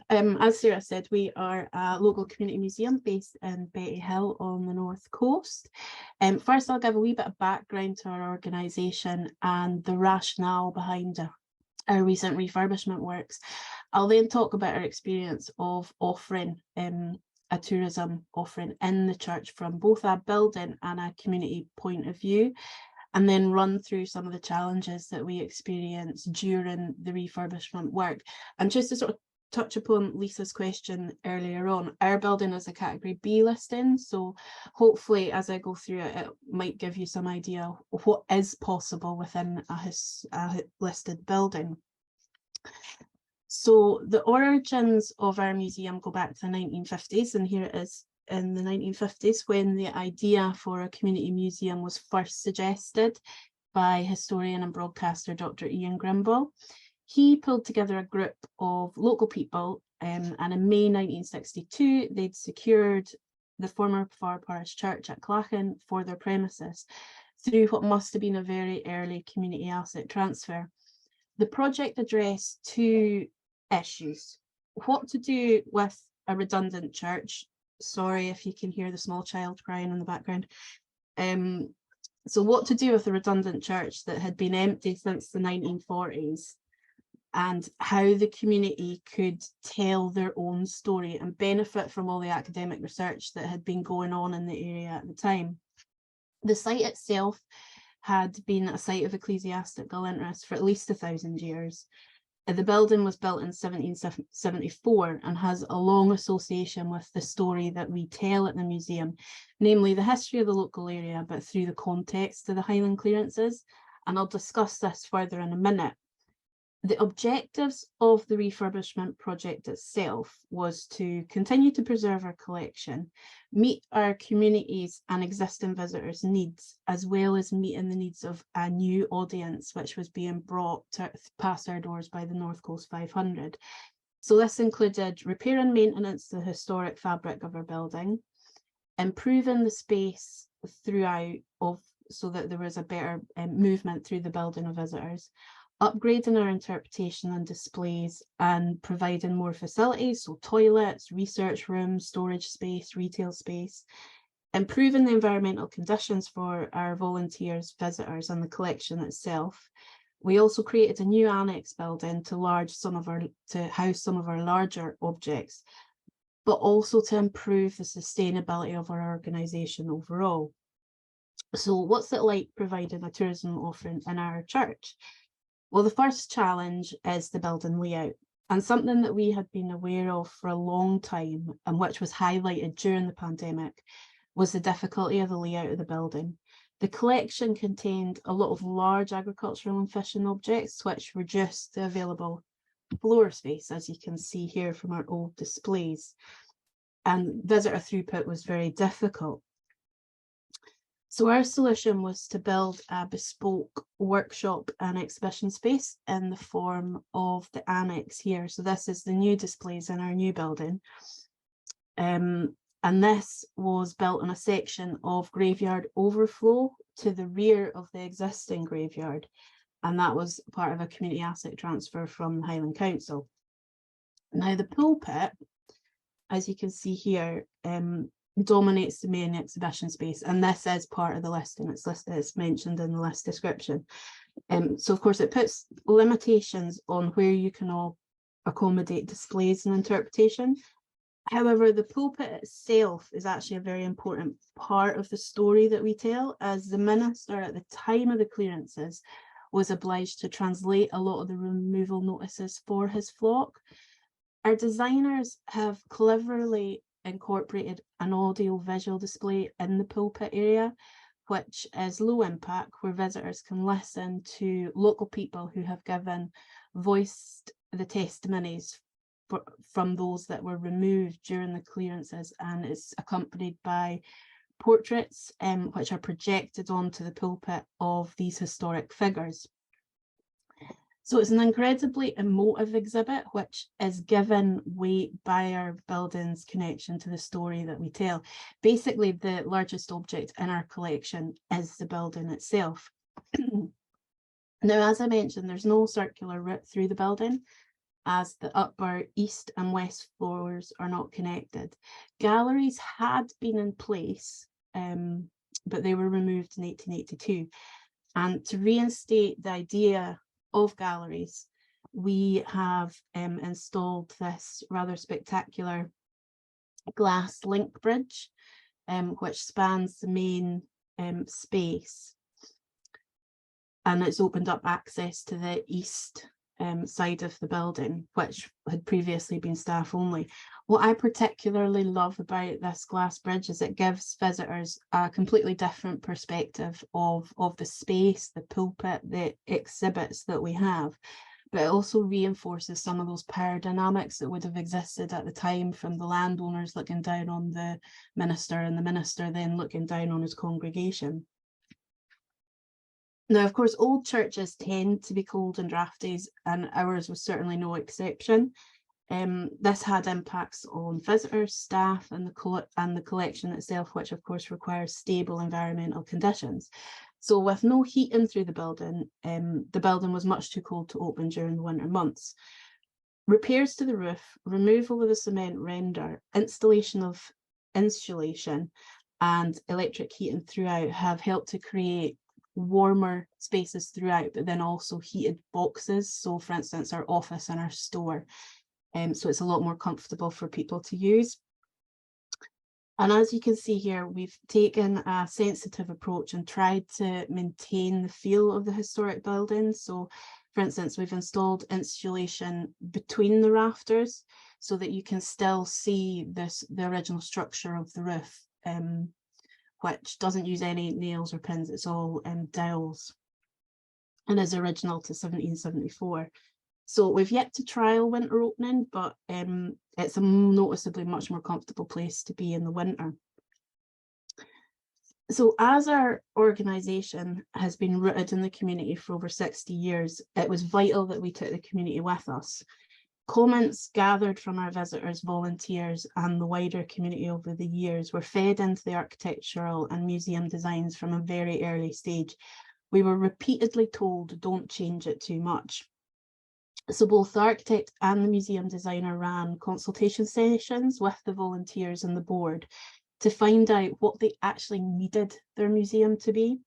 As Sarah said, we are a local community museum based in Betty Hill on the north coast. First, I'll give a wee bit of background to our organisation and the rationale behind our recent refurbishment works. I'll then talk about our experience of offering a tourism offering in the church from both a building and a community point of view, and then run through some of the challenges that we experienced during the refurbishment work. And just to sort of touch upon Lisa's question earlier on, our building is a category B listing, so hopefully as I go through it, it might give you some idea of what is possible within a listed building. So the origins of our museum go back to the 1950s, and here it is in the 1950s when the idea for a community museum was first suggested by historian and broadcaster Dr. Ian Grimble. He pulled together a group of local people, and in May 1962 they'd secured the former Far Parish Church at Clachan for their premises through what must have been a very early community asset transfer. The project addressed two issues: what to do with a redundant church. Sorry if you can hear the small child crying in the background. So what to do with a redundant church that had been empty since the 1940s, and how the community could tell their own story and benefit from all the academic research that had been going on in the area at the time. The site itself had been a site of ecclesiastical interest for at least 1,000 years. The building was built in 1774 and has a long association with the story that we tell at the museum, namely the history of the local area, but through the context of the Highland clearances. And I'll discuss this further in a minute. The objectives of the refurbishment project itself was to continue to preserve our collection, meet our communities and existing visitors' needs, as well as meeting the needs of a new audience which was being brought past our doors by the North Coast 500. So this included repair and maintenance to the historic fabric of our building, improving the space throughout so that there was a better movement through the building of visitors, upgrading our interpretation and displays, and providing more facilities, so toilets, research rooms, storage space, retail space, improving the environmental conditions for our volunteers, visitors, and the collection itself. We also created a new annex building to house some of our larger objects, but also to improve the sustainability of our organisation overall. So what's it like providing a tourism offering in our church? Well, the first challenge is the building layout, and something that we had been aware of for a long time and which was highlighted during the pandemic was the difficulty of the layout of the building. The collection contained a lot of large agricultural and fishing objects which reduced the available floor space, as you can see here from our old displays, and visitor throughput was very difficult. So our solution was to build a bespoke workshop and exhibition space in the form of the annex here. So this is the new displays in our new building. And this was built on a section of graveyard overflow to the rear of the existing graveyard. And that was part of a community asset transfer from the Highland Council. Now the pulpit, as you can see here, dominates the main exhibition space, and this is part of the listing. It's mentioned in the list description. So of course it puts limitations on where you can all accommodate displays and interpretation. However, the pulpit itself is actually a very important part of the story that we tell, as the minister at the time of the clearances was obliged to translate a lot of the removal notices for his flock. Our designers have cleverly incorporated an audio visual display in the pulpit area, which is low impact, where visitors can listen to local people who have voiced the testimonies from those that were removed during the clearances, and it's accompanied by portraits which are projected onto the pulpit of these historic figures. So it's an incredibly emotive exhibit, which is given weight by our building's connection to the story that we tell. Basically, the largest object in our collection is the building itself. Now, as I mentioned, there's no circular route through the building. as the upper east and west floors are not connected. Galleries had been in place, but they were removed in 1882. And to reinstate the idea of galleries, we have installed this rather spectacular glass link bridge, which spans the main space, and it's opened up access to the east side of the building, which had previously been staff only. What I particularly love about this glass bridge is it gives visitors a completely different perspective of the space, the pulpit, the exhibits that we have. But it also reinforces some of those power dynamics that would have existed at the time, from the landowners looking down on the minister and the minister then looking down on his congregation. Now, of course, old churches tend to be cold and drafty, and ours was certainly no exception. This had impacts on visitors, staff, and the collection itself, which of course requires stable environmental conditions. So with no heating through the building was much too cold to open during the winter months. Repairs to the roof, removal of the cement render, installation of insulation, and electric heating throughout have helped to create warmer spaces throughout, but then also heated boxes. So for instance, our office and our store. So it's a lot more comfortable for people to use. And as you can see here, we've taken a sensitive approach and tried to maintain the feel of the historic building. So for instance, we've installed insulation between the rafters so that you can still see the original structure of the roof, which doesn't use any nails or pins. It's all dowels and is original to 1774. So we've yet to trial winter opening, but it's a noticeably much more comfortable place to be in the winter. So as our organisation has been rooted in the community for over 60 years, it was vital that we took the community with us. Comments gathered from our visitors, volunteers, and the wider community over the years were fed into the architectural and museum designs from a very early stage. We were repeatedly told, don't change it too much. So both the architect and the museum designer ran consultation sessions with the volunteers and the board to find out what they actually needed their museum to be.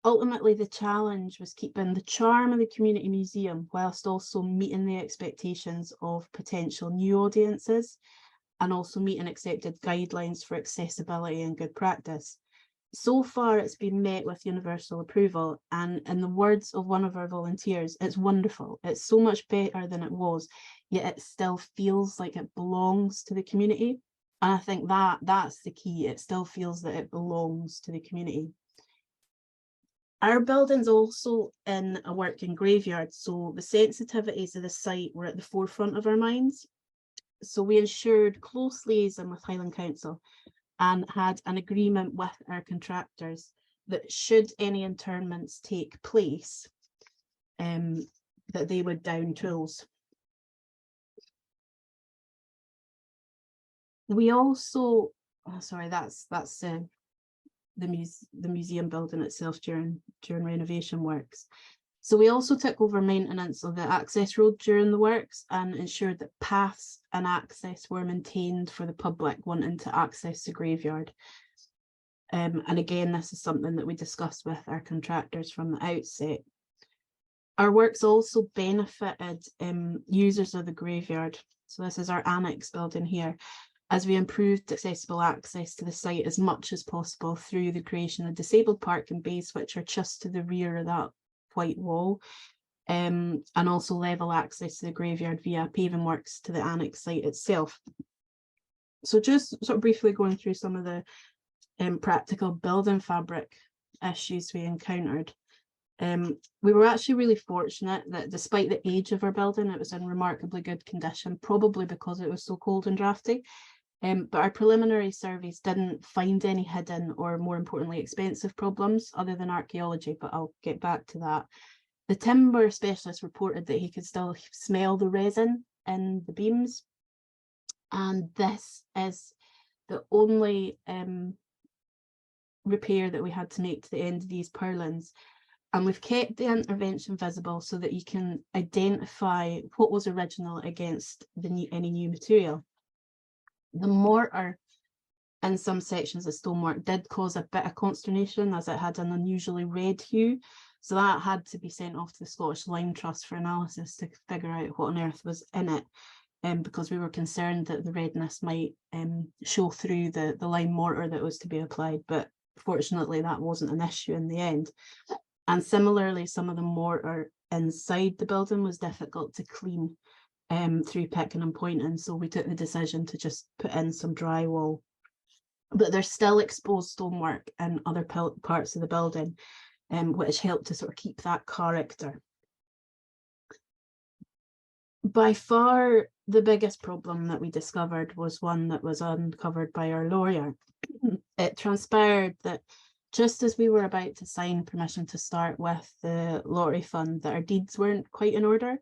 Ultimately, the challenge was keeping the charm of the community museum whilst also meeting the expectations of potential new audiences and also meeting accepted guidelines for accessibility and good practice. So far, it's been met with universal approval, and in the words of one of our volunteers, it's wonderful. It's so much better than it was, yet it still feels like it belongs to the community. And I think that's the key. It still feels that it belongs to the community. Our building's also in a working graveyard, so the sensitivities of the site were at the forefront of our minds. So we ensured close liaison with Highland Council and had an agreement with our contractors that should any interments take place, that they would down tools. We also, sorry, that's the museum building itself during renovation works. So we also took over maintenance of the access road during the works and ensured that paths and access were maintained for the public wanting to access the graveyard. And again, this is something that we discussed with our contractors from the outset. Our works also benefited users of the graveyard. So this is our annex building here, as we improved accessible access to the site as much as possible through the creation of disabled parking bays, which are just to the rear of that white wall, and also level access to the graveyard via paving works to the annex site itself. So just sort of briefly going through some of the practical building fabric issues we encountered. We were actually really fortunate that despite the age of our building, it was in remarkably good condition, probably because it was so cold and drafty. But our preliminary surveys didn't find any hidden or, more importantly, expensive problems other than archaeology, but I'll get back to that. The timber specialist reported that he could still smell the resin in the beams, and this is the only repair that we had to make to the end of these purlins. And we've kept the intervention visible so that you can identify what was original against any new material. The mortar in some sections of stonework did cause a bit of consternation, as it had an unusually red hue. So that had to be sent off to the Scottish Lime Trust for analysis to figure out what on earth was in it, because we were concerned that the redness might show through the lime mortar that was to be applied. But fortunately, that wasn't an issue in the end. And similarly, some of the mortar inside the building was difficult to clean through picking and pointing. So we took the decision to just put in some drywall. But there's still exposed stonework in other parts of the building, which helped to sort of keep that character. By far, the biggest problem that we discovered was one that was uncovered by our lawyer. It transpired that just as we were about to sign permission to start with the lottery fund, that our deeds weren't quite in order.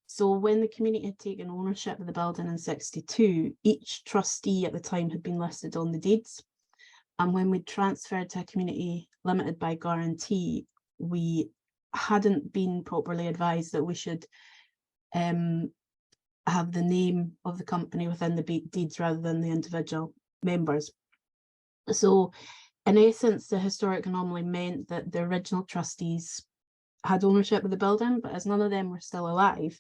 So when the community had taken ownership of the building in '62, each trustee at the time had been listed on the deeds. And when we transferred to a community limited by guarantee, we hadn't been properly advised that we should have the name of the company within the deeds rather than the individual members. So in essence, the historic anomaly meant that the original trustees had ownership of the building, but as none of them were still alive,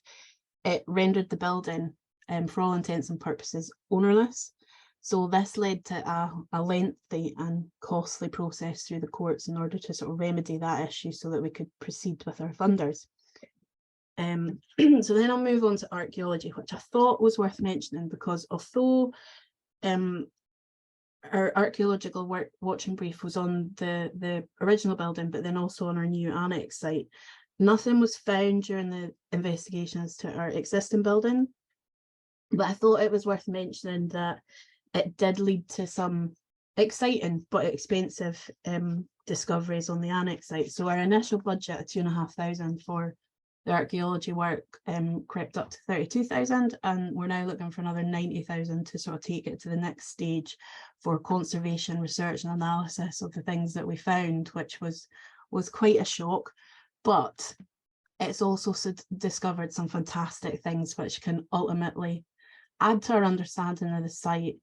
it rendered the building, for all intents and purposes, ownerless. So this led to a lengthy and costly process through the courts in order to sort of remedy that issue so that we could proceed with our funders. So then I'll move on to archaeology, which I thought was worth mentioning because although our archaeological watching brief was on the original building, but then also on our new annex site, nothing was found during the investigations to our existing building. But I thought it was worth mentioning that it did lead to some exciting but expensive discoveries on the annex site. So our initial budget of £2,500 for the archaeology work crept up to 32,000, and we're now looking for another 90,000 to sort of take it to the next stage for conservation research and analysis of the things that we found, which was quite a shock. But it's also discovered some fantastic things which can ultimately add to our understanding of the site,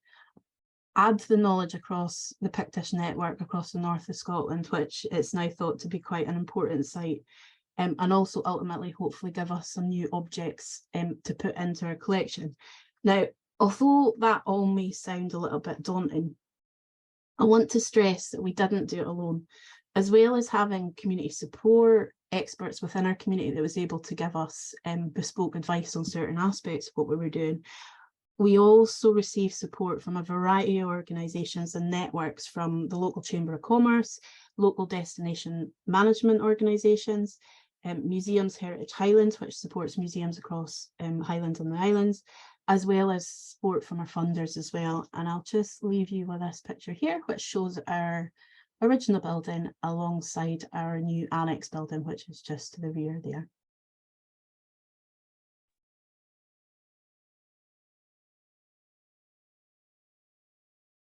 add to the knowledge across the Pictish network across the north of Scotland, which it's now thought to be quite an important site, and also ultimately hopefully give us some new objects to put into our collection. Now, although that all may sound a little bit daunting, I want to stress that we didn't do it alone. As well as having community support, experts within our community that was able to give us bespoke advice on certain aspects of what we were doing, we also received support from a variety of organisations and networks from the local Chamber of Commerce, local destination management organisations, Museums Heritage Highlands, which supports museums across Highland and the Islands, as well as support from our funders as well. And I'll just leave you with this picture here, which shows our original building alongside our new annex building, which is just to the rear there.